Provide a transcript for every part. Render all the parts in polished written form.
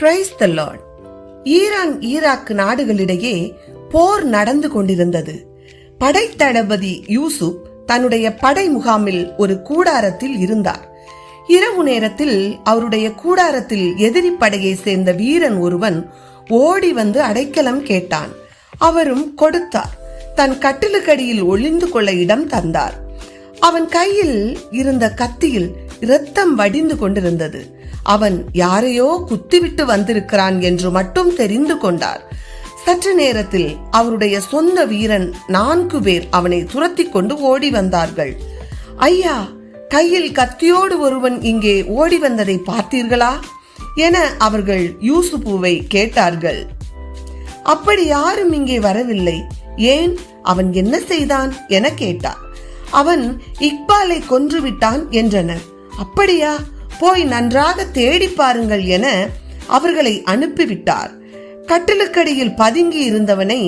Praise the Lord. Iran Iraq நாடுகளிடையே போர் நடந்து கொண்டிருந்தது. படைத்தளபதி யூசுப் தன்னுடைய படை முகாமில் ஒரு கூடாரத்தில் இருந்தார். இரவு நேரத்தில் அவருடைய கூடாரத்தில் எதிரி படையை சேர்ந்த வீரன் ஒருவன் ஓடி வந்து அடைக்கலம் கேட்டான். அவரும் கொடுத்தார். தன் கட்டிலுக்கடியில் ஒளிந்து கொள்ள இடம் தந்தார். அவன் கையில் இருந்த கத்தியில் இரத்தம் வடிந்து கொண்டிருந்தது. அவன் யாரையோ குத்திவிட்டு வந்திருக்கிறான் என்று மட்டும் தெரிந்து கொண்டார். சற்று நேரத்தில் அவருடைய சொந்த வீரன் 4 பேர் அவனை துரத்தி கொண்டு ஓடி வந்தார்கள். ஐயா, கையில் கத்தியோடு ஒருவன் இங்கே ஓடி வந்ததை பார்த்தீர்களா என அவர்கள் யூசுப்புவை கேட்டார்கள். அப்படி யாரும் இங்கே வரவில்லை. ஏன், அவன் என்ன செய்தான் என கேட்டார். அவன் இக்பாலை கொன்றுவிட்டான் என்றனர். அப்படியா, போய் நன்றாக தேடி பாருங்கள் என அவர்களை அனுப்பிவிட்டார். கட்டிலுக்கடியில் பதுங்கி இருந்தவனை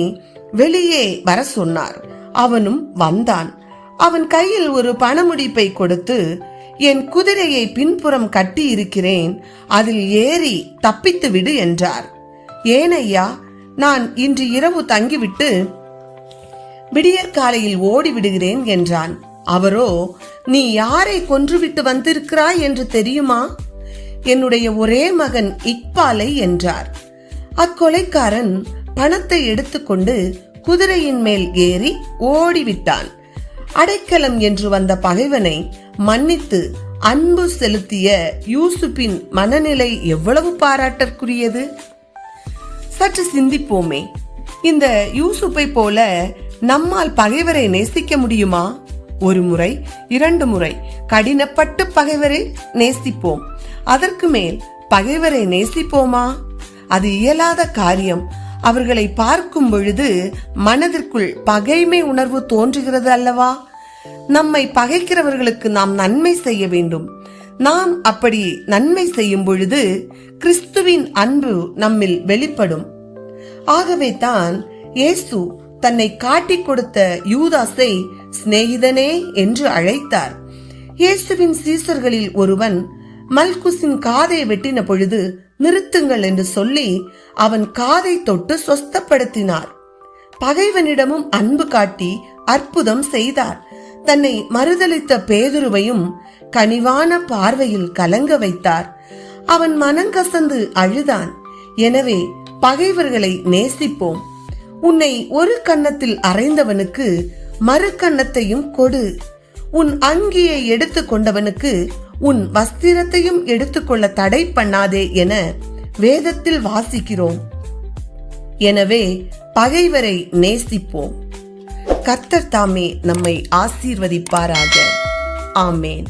வெளியே வர சொன்னார். அவனும் வந்தான். அவன் கையில் ஒரு பணமுடிப்பை கொடுத்து, என் குதிரையை பின்புறம் கட்டி இருக்கிறேன், அதில் ஏறி தப்பித்து விடு என்றார். ஏனையா, நான் இன்று இரவு தங்கிவிட்டு விடியற்காலையில் ஓடி விடுகிறேன் என்றான். அவரோ, நீ யாரை கொன்றுவிட்டு வந்திருக்கிறாய் என்று தெரியுமா? என்னுடைய ஒரே மகன் இக்பாலை என்றார். அக்கொலைக்காரன் பணத்தை எடுத்துக்கொண்டு குதிரையின் மேல் ஏறி ஓடிவிட்டான். அடைக்கலம் என்று வந்த பகைவனை மன்னித்து அன்பு செலுத்திய யூசுப்பின் மனநிலை எவ்வளவு பாராட்டற்குரியது. சற்று சிந்திப்போமே. இந்த யூசுப்பை போல நம்மால் பகைவரை நேசிக்க முடியுமா? 1 முறை 2 முறை கடினப்பட்டு பகைவரை நேசிப்போம். அதற்கு மேல் பகைவரை நேசிப்போமா? அது இயலாத காரியம். அவர்களை பார்க்கும் பொழுது மனதிற்குள் பகைமை உணர்வு தோன்றுகிறது அல்லவா? நம்மை பகைக்கிறவர்களுக்கு நாம் நன்மை செய்ய வேண்டும். நாம் அப்படி நன்மை செய்யும் பொழுது கிறிஸ்துவின் அன்பு நம்மில் வெளிப்படும். ஆகவே தான் இயேசு தன்னை காட்டிக் கொடுத்த யூதாசை சிநேகிதனே என்று அழைத்தார். இயேசுவின் சீசர்களில் ஒருவன் மல்குசின் காதை வெட்டின பொழுது நிறுத்துங்கள் என்று சொல்லி அவன் காதை தொட்டு சொஸ்தப்படுத்தினார். பகைவனிடமும் அன்பு காட்டி அற்புதம் செய்தார். தன்னை மறுதலித்த பேதுருவையும் கனிவான பார்வையில் கலங்க வைத்தார். அவன் மனங்கசந்து அழுதான். எனவே பகைவர்களை நேசிப்போம். உன்னை ஒரு கன்னத்தில் அறைந்தவனுக்கு மறு கன்னத்தையும் கொடு. உன் அங்கியை எடுத்துக் கொண்டவனுக்கு உன் வஸ்திரத்தையும் எடுத்துக்கொள்ள தடை பண்ணாதே என வேதத்தில் வாசிக்கிறோம். எனவே பகைவரை நேசிப்போம். கர்த்தர் தாமே நம்மை ஆசீர்வதிப்பாராக. ஆமேன்.